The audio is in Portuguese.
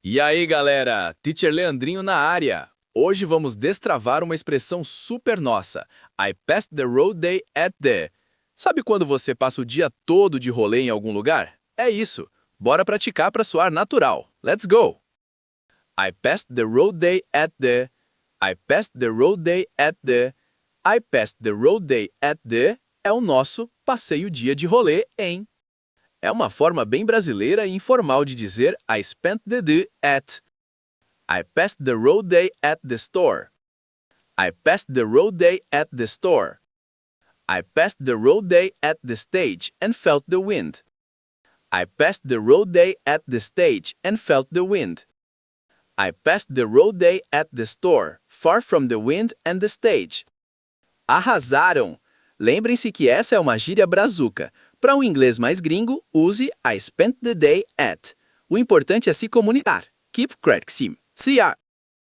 E aí, galera? Teacher Leandrinho na área. Hoje vamos destravar uma expressão super nossa. I passed the road day at the. Sabe quando você passa o dia todo de rolê em algum lugar? É isso. Bora praticar para soar natural. Let's go! I passed the road day at the. I passed the road day at the. I passed the road day at the é o nosso passei o dia de rolê em. É uma forma bem brasileira e informal de dizer I spent the day at. I passed the road day at the store. I passed the road day at the store. I passed the road day at the stage and felt the wind. I passed the road day at the stage and felt the wind. I passed the road day at the store, far from the wind and the stage. Arrasaram! Lembrem-se que essa é uma gíria brazuca. Para um inglês mais gringo, use I spent the day at. O importante é se comunicar. Keep practicing. See ya!